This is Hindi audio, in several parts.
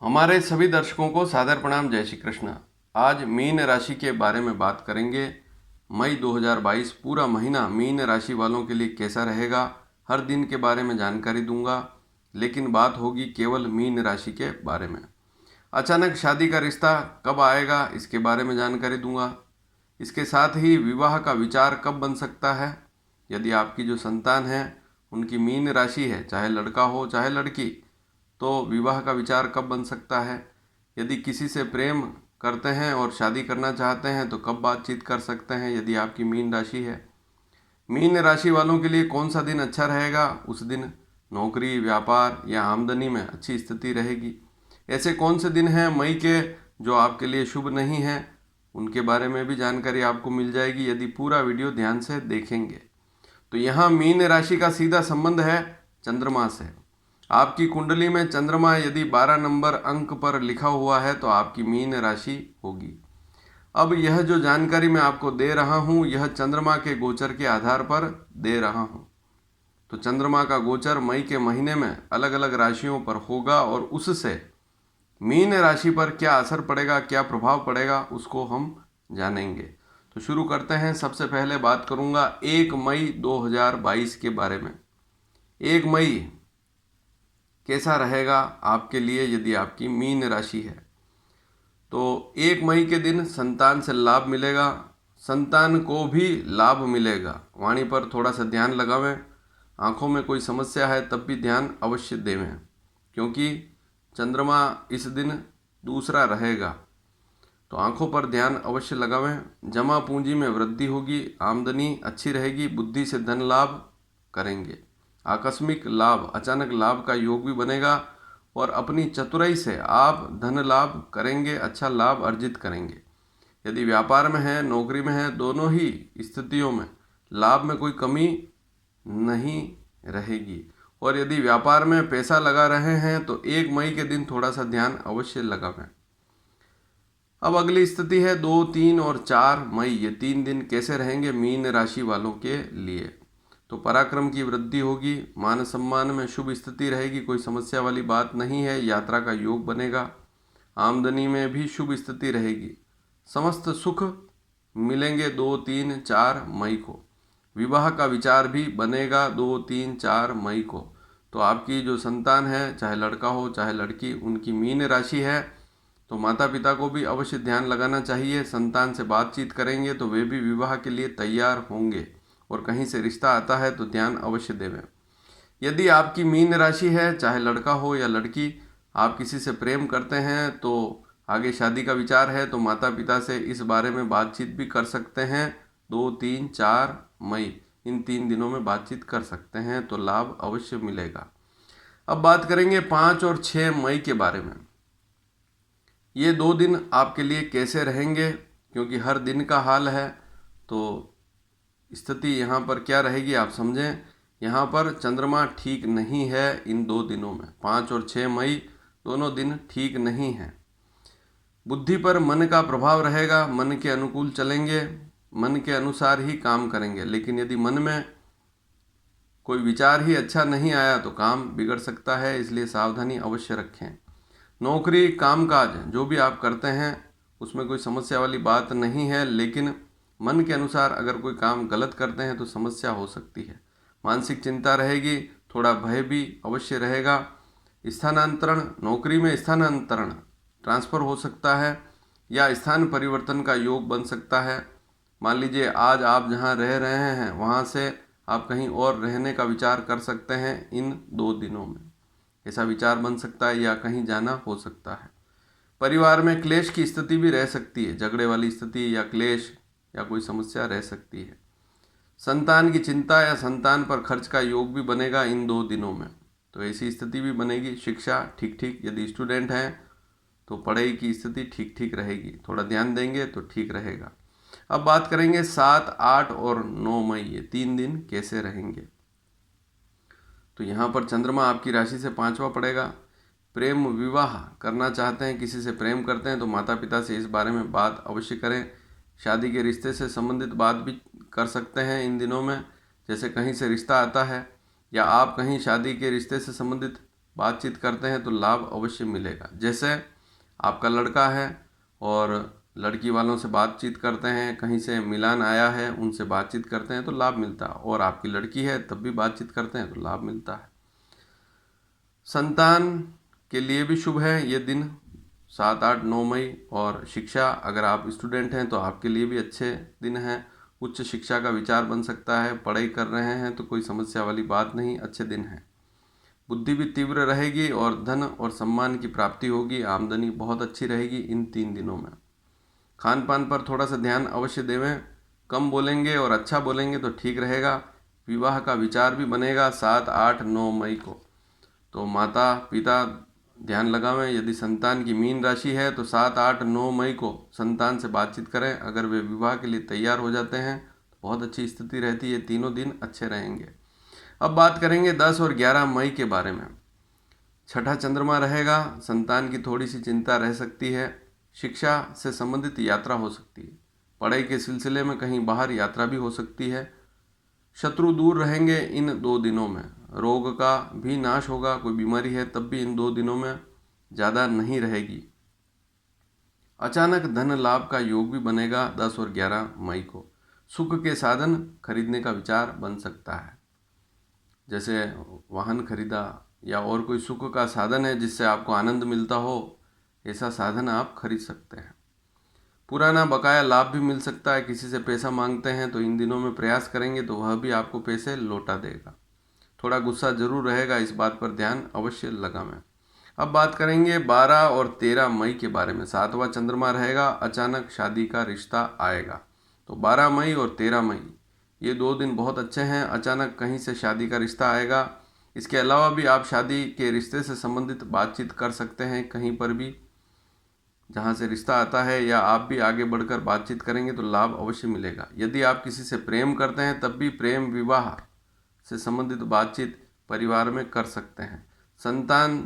हमारे सभी दर्शकों को सादर प्रणाम। जय श्री कृष्ण। आज मीन राशि के बारे में बात करेंगे। मई 2022 पूरा महीना मीन राशि वालों के लिए कैसा रहेगा, हर दिन के बारे में जानकारी दूंगा, लेकिन बात होगी केवल मीन राशि के बारे में। अचानक शादी का रिश्ता कब आएगा, इसके बारे में जानकारी दूंगा। इसके साथ ही विवाह का विचार कब बन सकता है। यदि आपकी जो संतान है उनकी मीन राशि है, चाहे लड़का हो चाहे लड़की, तो विवाह का विचार कब बन सकता है। यदि किसी से प्रेम करते हैं और शादी करना चाहते हैं तो कब बातचीत कर सकते हैं, यदि आपकी मीन राशि है। मीन राशि वालों के लिए कौन सा दिन अच्छा रहेगा, उस दिन नौकरी, व्यापार या आमदनी में अच्छी स्थिति रहेगी। ऐसे कौन से दिन हैं मई के जो आपके लिए शुभ नहीं हैं, उनके बारे में भी जानकारी आपको मिल जाएगी यदि पूरा वीडियो ध्यान से देखेंगे। तो यहाँ मीन राशि का सीधा संबंध है चंद्रमा से। आपकी कुंडली में चंद्रमा यदि 12 नंबर अंक पर लिखा हुआ है तो आपकी मीन राशि होगी। अब यह जो जानकारी मैं आपको दे रहा हूँ, यह चंद्रमा के गोचर के आधार पर दे रहा हूँ। तो चंद्रमा का गोचर मई के महीने में अलग अलग राशियों पर होगा और उससे मीन राशि पर क्या असर पड़ेगा, क्या प्रभाव पड़ेगा, उसको हम जानेंगे। तो शुरू करते हैं। सबसे पहले बात करूंगा 1 मई 2022 के बारे में। 1 मई कैसा रहेगा आपके लिए यदि आपकी मीन राशि है। तो 1 मई के दिन संतान से लाभ मिलेगा, संतान को भी लाभ मिलेगा। वाणी पर थोड़ा सा ध्यान लगावें। आँखों में कोई समस्या है तब भी ध्यान अवश्य देवें, क्योंकि चंद्रमा इस दिन दूसरा रहेगा। तो आँखों पर ध्यान अवश्य लगावें। जमा पूंजी में वृद्धि होगी, आमदनी अच्छी रहेगी, बुद्धि से धन लाभ करेंगे। आकस्मिक लाभ, अचानक लाभ का योग भी बनेगा और अपनी चतुराई से आप धन लाभ करेंगे, अच्छा लाभ अर्जित करेंगे। यदि व्यापार में है, नौकरी में है, दोनों ही स्थितियों में लाभ में कोई कमी नहीं रहेगी। और यदि व्यापार में पैसा लगा रहे हैं तो 1 मई के दिन थोड़ा सा ध्यान अवश्य लगावें। अब अगली स्थिति है 2, 3 और 4 मई। ये 3 दिन कैसे रहेंगे मीन राशि वालों के लिए। तो पराक्रम की वृद्धि होगी, मान सम्मान में शुभ स्थिति रहेगी, कोई समस्या वाली बात नहीं है। यात्रा का योग बनेगा, आमदनी में भी शुभ स्थिति रहेगी, समस्त सुख मिलेंगे 2, 3, 4 मई को। विवाह का विचार भी बनेगा 2, 3, 4 मई को। तो आपकी जो संतान है, चाहे लड़का हो चाहे लड़की, उनकी मीन राशि है, तो माता पिता को भी अवश्य ध्यान लगाना चाहिए। संतान से बातचीत करेंगे तो वे भी विवाह के लिए तैयार होंगे और कहीं से रिश्ता आता है तो ध्यान अवश्य देवें। यदि आपकी मीन राशि है, चाहे लड़का हो या लड़की, आप किसी से प्रेम करते हैं तो आगे शादी का विचार है, तो माता पिता से इस बारे में बातचीत भी कर सकते हैं। 2, 3, 4 मई इन 3 दिनों में बातचीत कर सकते हैं तो लाभ अवश्य मिलेगा। अब बात करेंगे 5 और 6 मई के बारे में। ये 2 दिन आपके लिए कैसे रहेंगे, क्योंकि हर दिन का हाल है तो स्थिति यहाँ पर क्या रहेगी आप समझें। यहाँ पर चंद्रमा ठीक नहीं है इन 2 दिनों में। 5 और 6 मई दोनों दिन ठीक नहीं है। बुद्धि पर मन का प्रभाव रहेगा, मन के अनुकूल चलेंगे, मन के अनुसार ही काम करेंगे। लेकिन यदि मन में कोई विचार ही अच्छा नहीं आया तो काम बिगड़ सकता है, इसलिए सावधानी अवश्य रखें। नौकरी, कामकाज जो भी आप करते हैं उसमें कोई समस्या वाली बात नहीं है, लेकिन मन के अनुसार अगर कोई काम गलत करते हैं तो समस्या हो सकती है। मानसिक चिंता रहेगी, थोड़ा भय भी अवश्य रहेगा। स्थानांतरण, नौकरी में स्थानांतरण, ट्रांसफ़र हो सकता है या स्थान परिवर्तन का योग बन सकता है। मान लीजिए आज आप जहां रह रहे हैं वहां से आप कहीं और रहने का विचार कर सकते हैं इन 2 दिनों में। ऐसा विचार बन सकता है या कहीं जाना हो सकता है। परिवार में क्लेश की स्थिति भी रह सकती है, झगड़े वाली स्थिति या क्लेश या कोई समस्या रह सकती है। संतान की चिंता या संतान पर खर्च का योग भी बनेगा इन 2 दिनों में, तो ऐसी स्थिति भी बनेगी। शिक्षा ठीक ठीक, यदि स्टूडेंट हैं तो पढ़ाई की स्थिति ठीक ठीक रहेगी, थोड़ा ध्यान देंगे तो ठीक रहेगा। अब बात करेंगे 7, 8 और 9 मई, ये 3 दिन कैसे रहेंगे। तो यहाँ पर चंद्रमा आपकी राशि से 5वां पड़ेगा। प्रेम विवाह करना चाहते हैं, किसी से प्रेम करते हैं तो माता पिता से इस बारे में बात अवश्य करें। शादी के रिश्ते से संबंधित बात भी कर सकते हैं इन दिनों में, जैसे कहीं से रिश्ता आता है या आप कहीं शादी के रिश्ते से संबंधित बातचीत करते हैं तो लाभ अवश्य मिलेगा। जैसे आपका लड़का है और लड़की वालों से बातचीत करते हैं, कहीं से मिलान आया है उनसे बातचीत करते हैं तो लाभ मिलता है, और आपकी लड़की है तब भी बातचीत करते हैं तो लाभ मिलता है। संतान के लिए भी शुभ है ये दिन, 7, 8, 9 मई। और शिक्षा, अगर आप स्टूडेंट हैं तो आपके लिए भी अच्छे दिन हैं। उच्च शिक्षा का विचार बन सकता है, पढ़ाई कर रहे हैं तो कोई समस्या वाली बात नहीं, अच्छे दिन हैं। बुद्धि भी तीव्र रहेगी और धन और सम्मान की प्राप्ति होगी, आमदनी बहुत अच्छी रहेगी इन 3 दिनों में। खान पान पर थोड़ा सा ध्यान अवश्य देवें, कम बोलेंगे और अच्छा बोलेंगे तो ठीक रहेगा। विवाह का विचार भी बनेगा 7, 8, 9 मई को, तो माता पिता ध्यान लगावें। यदि संतान की मीन राशि है तो 7, 8, 9 मई को संतान से बातचीत करें। अगर वे विवाह के लिए तैयार हो जाते हैं तो बहुत अच्छी स्थिति रहती है, तीनों दिन अच्छे रहेंगे। अब बात करेंगे 10 और 11 मई के बारे में। छठा चंद्रमा रहेगा, संतान की थोड़ी सी चिंता रह सकती है, शिक्षा से संबंधित यात्रा हो सकती है, पढ़ाई के सिलसिले में कहीं बाहर यात्रा भी हो सकती है। शत्रु दूर रहेंगे इन 2 दिनों में, रोग का भी नाश होगा, कोई बीमारी है तब भी इन 2 दिनों में ज़्यादा नहीं रहेगी। अचानक धन लाभ का योग भी बनेगा 10 और 11 मई को। सुख के साधन खरीदने का विचार बन सकता है, जैसे वाहन खरीदा या और कोई सुख का साधन है जिससे आपको आनंद मिलता हो, ऐसा साधन आप खरीद सकते हैं। पुराना बकाया लाभ भी मिल सकता है, किसी से पैसा मांगते हैं तो इन दिनों में प्रयास करेंगे तो वह भी आपको पैसे लौटा देगा। थोड़ा गुस्सा जरूर रहेगा, इस बात पर ध्यान अवश्य लगावें। अब बात करेंगे 12 और 13 मई के बारे में। 7वां चंद्रमा रहेगा, अचानक शादी का रिश्ता आएगा। तो 12 मई और 13 मई ये 2 दिन बहुत अच्छे हैं, अचानक कहीं से शादी का रिश्ता आएगा। इसके अलावा भी आप शादी के रिश्ते से संबंधित बातचीत कर सकते हैं, कहीं पर भी जहाँ से रिश्ता आता है, या आप भी आगे बढ़कर बातचीत करेंगे तो लाभ अवश्य मिलेगा। यदि आप किसी से प्रेम करते हैं तब भी प्रेम विवाह से संबंधित बातचीत परिवार में कर सकते हैं। संतान,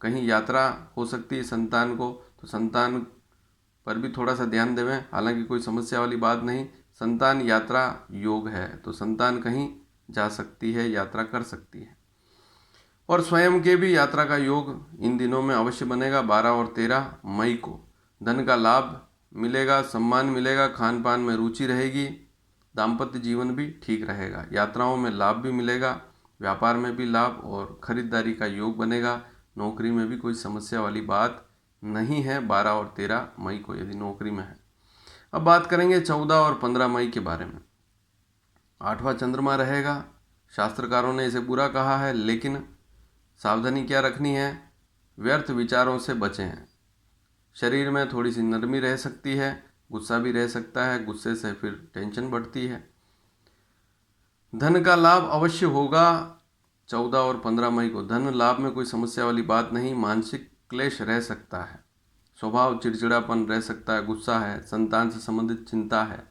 कहीं यात्रा हो सकती है संतान को, तो संतान पर भी थोड़ा सा ध्यान देवें। हालांकि कोई समस्या वाली बात नहीं, संतान यात्रा योग है तो संतान कहीं जा सकती है, यात्रा कर सकती है। और स्वयं के भी यात्रा का योग इन दिनों में अवश्य बनेगा 12 और 13 मई को। धन का लाभ मिलेगा, सम्मान मिलेगा, खान पान में रुचि रहेगी, दाम्पत्य जीवन भी ठीक रहेगा, यात्राओं में लाभ भी मिलेगा, व्यापार में भी लाभ और खरीदारी का योग बनेगा। नौकरी में भी कोई समस्या वाली बात नहीं है 12 और 13 मई को, यदि नौकरी में है। अब बात करेंगे 14 और 15 मई के बारे में। 8वां चंद्रमा रहेगा, शास्त्रकारों ने इसे बुरा कहा है, लेकिन सावधानी क्या रखनी है, व्यर्थ विचारों से बचें। शरीर में थोड़ी सी नरमी रह सकती है, गुस्सा भी रह सकता है, गुस्से से फिर टेंशन बढ़ती है। धन का लाभ अवश्य होगा 14 और 15 मई को। धन लाभ में कोई समस्या वाली बात नहीं, मानसिक क्लेश रह सकता है, स्वभाव चिड़चिड़ापन रह सकता है, गुस्सा है, संतान से संबंधित चिंता है,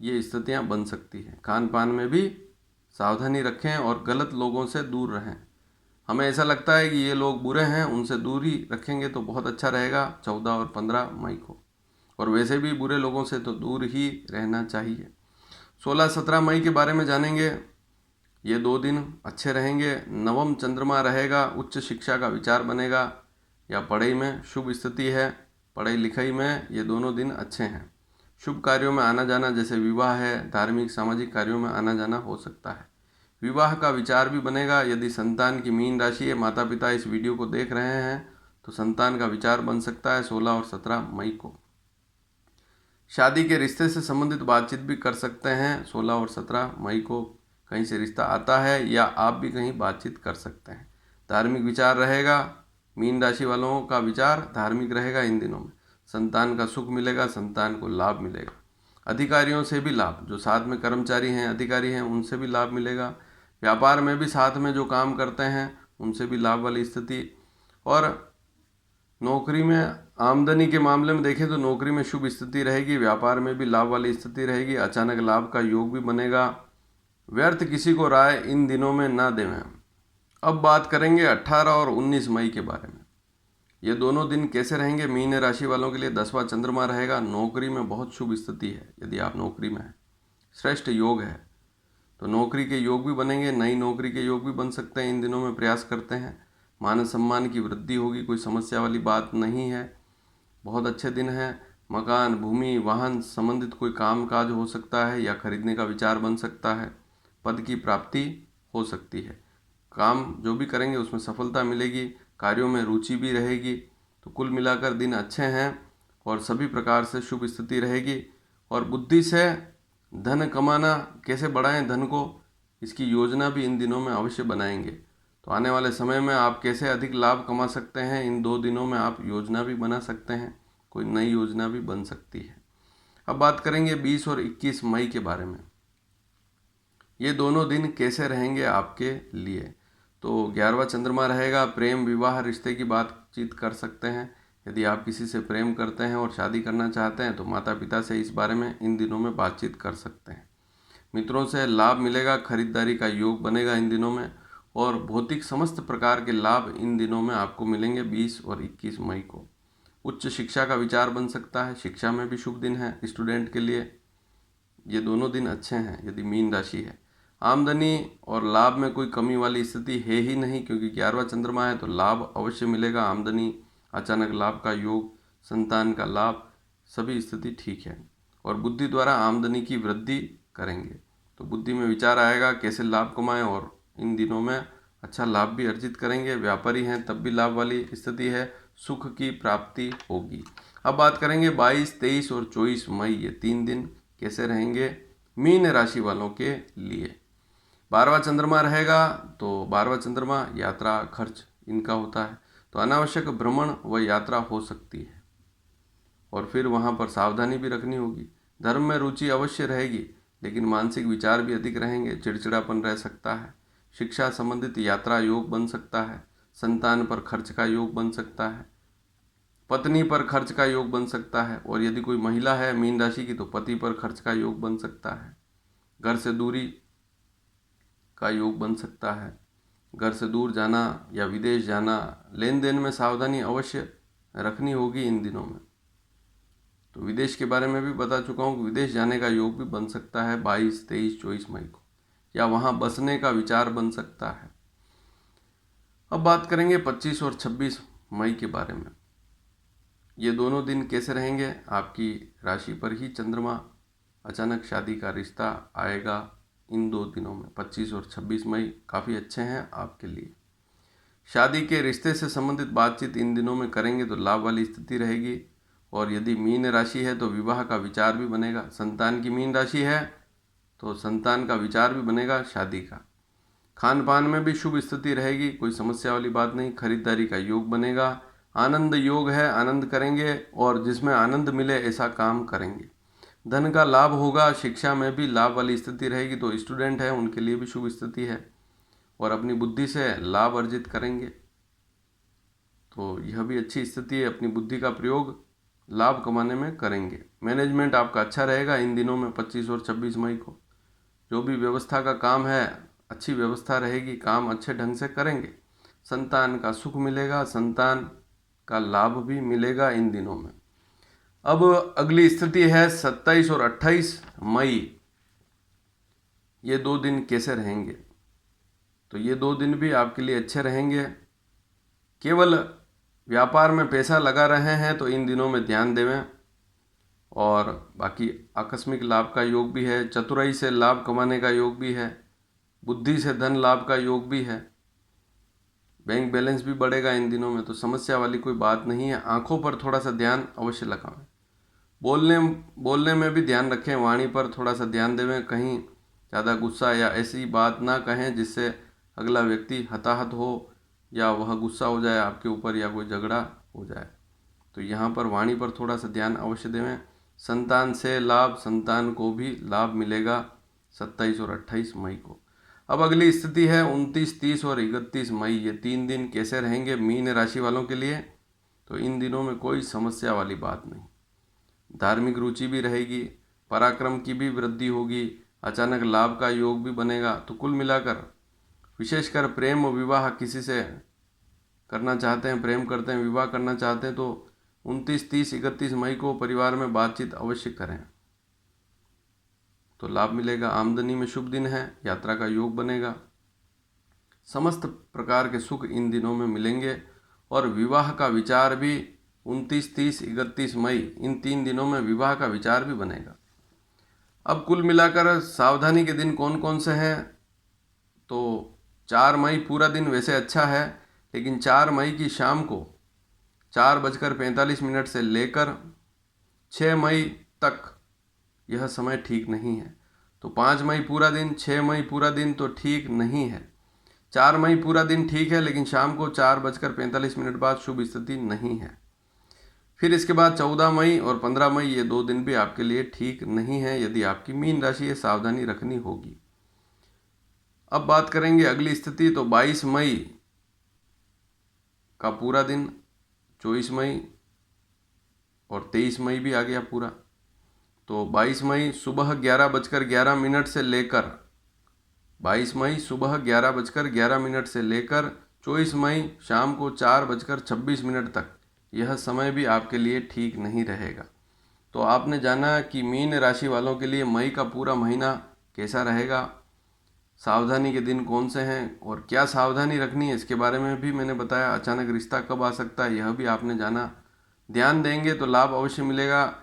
ये स्थितियां बन सकती हैं। खान पान में भी सावधानी रखें और गलत लोगों से दूर रहें। हमें ऐसा लगता है कि ये लोग बुरे हैं, उनसे दूरी रखेंगे तो बहुत अच्छा रहेगा 14 और 15 मई को। और वैसे भी बुरे लोगों से तो दूर ही रहना चाहिए। 16, 17 मई के बारे में जानेंगे। ये 2 दिन अच्छे रहेंगे। नवम चंद्रमा रहेगा, उच्च शिक्षा का विचार बनेगा या पढ़ाई में शुभ स्थिति है, पढ़ाई लिखाई में ये दोनों दिन अच्छे हैं। शुभ कार्यों में आना जाना, जैसे विवाह है, धार्मिक सामाजिक कार्यों में आना जाना हो सकता है। विवाह का विचार भी बनेगा। यदि संतान की मीन राशि है, माता पिता इस वीडियो को देख रहे हैं तो संतान का विचार बन सकता है 16 और 17 मई को। शादी के रिश्ते से संबंधित बातचीत भी कर सकते हैं 16 और 17 मई को, कहीं से रिश्ता आता है या आप भी कहीं बातचीत कर सकते हैं। धार्मिक विचार रहेगा, मीन राशि वालों का विचार धार्मिक रहेगा इन दिनों में। संतान का सुख मिलेगा, संतान को लाभ मिलेगा। अधिकारियों से भी लाभ, जो साथ में कर्मचारी हैं, अधिकारी हैं, उनसे भी लाभ मिलेगा। व्यापार में भी साथ में जो काम करते हैं उनसे भी लाभ वाली स्थिति। और नौकरी में आमदनी के मामले में देखें तो नौकरी में शुभ स्थिति रहेगी, व्यापार में भी लाभ वाली स्थिति रहेगी, अचानक लाभ का योग भी बनेगा। व्यर्थ किसी को राय इन दिनों में ना देवें। अब बात करेंगे 18 और 19 मई के बारे में। ये दोनों दिन कैसे रहेंगे मीन राशि वालों के लिए। 10वां चंद्रमा रहेगा, नौकरी में बहुत शुभ स्थिति है। यदि आप नौकरी में हैं, श्रेष्ठ योग है तो नौकरी के योग भी बनेंगे, नई नौकरी के योग भी बन सकते हैं, इन दिनों में प्रयास करते हैं। मान सम्मान की वृद्धि होगी, कोई समस्या वाली बात नहीं है। बहुत अच्छे दिन हैं। मकान, भूमि, वाहन संबंधित कोई काम काज हो सकता है या खरीदने का विचार बन सकता है। पद की प्राप्ति हो सकती है। काम जो भी करेंगे उसमें सफलता मिलेगी, कार्यों में रुचि भी रहेगी। तो कुल मिलाकर दिन अच्छे हैं और सभी प्रकार से शुभ स्थिति रहेगी। और बुद्धि से धन कमाना, कैसे बढ़ाएं धन को, इसकी योजना भी इन दिनों में अवश्य बनाएंगे। तो आने वाले समय में आप कैसे अधिक लाभ कमा सकते हैं, इन 2 दिनों में आप योजना भी बना सकते हैं, कोई नई योजना भी बन सकती है। अब बात करेंगे 20 और 21 मई के बारे में। ये दोनों दिन कैसे रहेंगे आपके लिए। तो 11वां चंद्रमा रहेगा। प्रेम, विवाह, रिश्ते की बातचीत कर सकते हैं। यदि आप किसी से प्रेम करते हैं और शादी करना चाहते हैं तो माता पिता से इस बारे में इन दिनों में बातचीत कर सकते हैं। मित्रों से लाभ मिलेगा, खरीदारी का योग बनेगा इन दिनों में, और भौतिक समस्त प्रकार के लाभ इन दिनों में आपको मिलेंगे 20 और 21 मई को। उच्च शिक्षा का विचार बन सकता है, शिक्षा में भी शुभ दिन है स्टूडेंट के लिए। ये दोनों दिन अच्छे हैं यदि मीन राशि है। आमदनी और लाभ में कोई कमी वाली स्थिति है ही नहीं, क्योंकि 11वां चंद्रमा है तो लाभ अवश्य मिलेगा। आमदनी, अचानक लाभ का योग, संतान का लाभ, सभी स्थिति ठीक है। और बुद्धि द्वारा आमदनी की वृद्धि करेंगे, तो बुद्धि में विचार आएगा कैसे लाभ कमाएं, और इन दिनों में अच्छा लाभ भी अर्जित करेंगे। व्यापारी हैं तब भी लाभ वाली स्थिति है, सुख की प्राप्ति होगी। अब बात करेंगे 22, 23 और 24 मई, ये 3 दिन कैसे रहेंगे मीन राशि वालों के लिए। 12वां चंद्रमा रहेगा, तो 12वां चंद्रमा यात्रा, खर्च इनका होता है, तो अनावश्यक भ्रमण व यात्रा हो सकती है और फिर वहाँ पर सावधानी भी रखनी होगी। धर्म में रुचि अवश्य रहेगी, लेकिन मानसिक विचार भी अधिक रहेंगे, चिड़चिड़ापन रह सकता है। शिक्षा संबंधित यात्रा योग बन सकता है। संतान पर खर्च का योग बन सकता है। पत्नी पर खर्च का योग बन सकता है, और यदि कोई महिला है मीन राशि की तो पति पर खर्च का योग बन सकता है। घर से दूरी का योग बन सकता है। घर से दूर जाना या विदेश जाना, लेन देन में सावधानी अवश्य रखनी होगी इन दिनों में। तो विदेश के बारे में भी बता चुका हूँ कि विदेश जाने का योग भी बन सकता है 22, 23, 24 मई को, या वहाँ बसने का विचार बन सकता है। अब बात करेंगे 25 और 26 मई के बारे में। ये दोनों दिन कैसे रहेंगे आपकी राशि पर ही चंद्रमा, अचानक शादी का रिश्ता आएगा इन 2 दिनों में। 25 और 26 मई काफ़ी अच्छे हैं आपके लिए। शादी के रिश्ते से संबंधित बातचीत इन दिनों में करेंगे तो लाभ वाली स्थिति रहेगी। और यदि मीन राशि है तो विवाह का विचार भी बनेगा। संतान की मीन राशि है तो संतान का विचार भी बनेगा शादी का। खान पान में भी शुभ स्थिति रहेगी, कोई समस्या वाली बात नहीं। खरीदारी का योग बनेगा। आनंद योग है, आनंद करेंगे और जिसमें आनंद मिले ऐसा काम करेंगे। धन का लाभ होगा। शिक्षा में भी लाभ वाली स्थिति रहेगी, तो स्टूडेंट है उनके लिए भी शुभ स्थिति है और अपनी बुद्धि से लाभ अर्जित करेंगे, तो यह भी अच्छी स्थिति है। अपनी बुद्धि का प्रयोग लाभ कमाने में करेंगे। मैनेजमेंट आपका अच्छा रहेगा इन दिनों में 25 और 26 मई को। जो भी व्यवस्था का काम है अच्छी व्यवस्था रहेगी, काम अच्छे ढंग से करेंगे। संतान का सुख मिलेगा, संतान का लाभ भी मिलेगा इन दिनों में। अब अगली स्थिति है 27 और 28 मई। ये 2 दिन कैसे रहेंगे। तो ये 2 दिन भी आपके लिए अच्छे रहेंगे। केवल व्यापार में पैसा लगा रहे हैं तो इन दिनों में ध्यान देवें। और बाकी आकस्मिक लाभ का योग भी है, चतुराई से लाभ कमाने का योग भी है, बुद्धि से धन लाभ का योग भी है। बैंक बैलेंस भी बढ़ेगा इन दिनों में, तो समस्या वाली कोई बात नहीं है। आंखों पर थोड़ा सा ध्यान अवश्य लगाएं। बोलने में भी ध्यान रखें, वाणी पर थोड़ा सा ध्यान देवें। कहीं ज़्यादा गुस्सा या ऐसी बात ना कहें जिससे अगला व्यक्ति हताहत हो या वह गुस्सा हो जाए आपके ऊपर या कोई झगड़ा हो जाए। तो यहाँ पर वाणी पर थोड़ा सा ध्यान अवश्य देवें। संतान से लाभ, संतान को भी लाभ मिलेगा 27 और 28 मई को। अब अगली स्थिति है 29, 30 और 31 मई। ये 3 दिन कैसे रहेंगे मीन राशि वालों के लिए। तो इन दिनों में कोई समस्या वाली बात नहीं। धार्मिक रुचि भी रहेगी, पराक्रम की भी वृद्धि होगी, अचानक लाभ का योग भी बनेगा। तो कुल मिलाकर विशेषकर प्रेम और विवाह किसी से करना चाहते हैं, प्रेम करते हैं, विवाह करना चाहते हैं, तो 29, 30, 31 मई को परिवार में बातचीत अवश्य करें तो लाभ मिलेगा। आमदनी में शुभ दिन है, यात्रा का योग बनेगा। समस्त प्रकार के सुख इन दिनों में मिलेंगे और विवाह का विचार भी 29, 30, 31 मई इन 3 दिनों में विवाह का विचार भी बनेगा। अब कुल मिलाकर सावधानी के दिन कौन कौन से हैं, तो 4 मई पूरा दिन वैसे अच्छा है, लेकिन 4 मई की शाम को 4:45 से लेकर 6 मई तक यह समय ठीक नहीं है। तो 5 मई पूरा दिन, 6 मई पूरा दिन तो ठीक नहीं है। 4 मई पूरा दिन ठीक है, लेकिन शाम को 4:45 बाद शुभ स्थिति नहीं है। फिर इसके बाद 14 मई और 15 मई ये 2 दिन भी आपके लिए ठीक नहीं है। यदि आपकी मीन राशि है, सावधानी रखनी होगी। अब बात करेंगे अगली स्थिति, तो 22 मई का पूरा दिन, 24 मई और 23 मई भी आ गया पूरा। तो 22 मई सुबह 11:11 से लेकर 22 मई सुबह 11:11 से लेकर 24 मई शाम को 4:26 तक यह समय भी आपके लिए ठीक नहीं रहेगा। तो आपने जाना कि मीन राशि वालों के लिए मई का पूरा महीना कैसा रहेगा, सावधानी के दिन कौन से हैं और क्या सावधानी रखनी है, इसके बारे में भी मैंने बताया। अचानक रिश्ता कब आ सकता है, यह भी आपने जाना। ध्यान देंगे तो लाभ अवश्य मिलेगा।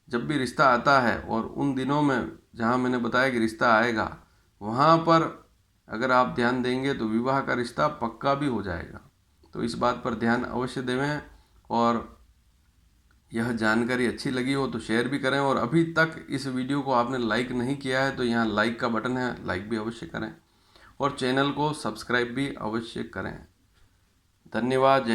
जब भी रिश्ता आता है और उन दिनों में जहां मैंने बताया कि रिश्ता आएगा, वहां पर अगर आप ध्यान देंगे तो विवाह का रिश्ता पक्का भी हो जाएगा। तो इस बात पर ध्यान अवश्य देवें। और यह जानकारी अच्छी लगी हो तो शेयर भी करें, और अभी तक इस वीडियो को आपने लाइक नहीं किया है तो यहाँ लाइक का बटन है, लाइक भी अवश्य करें और चैनल को सब्सक्राइब भी अवश्य करें। धन्यवाद। जय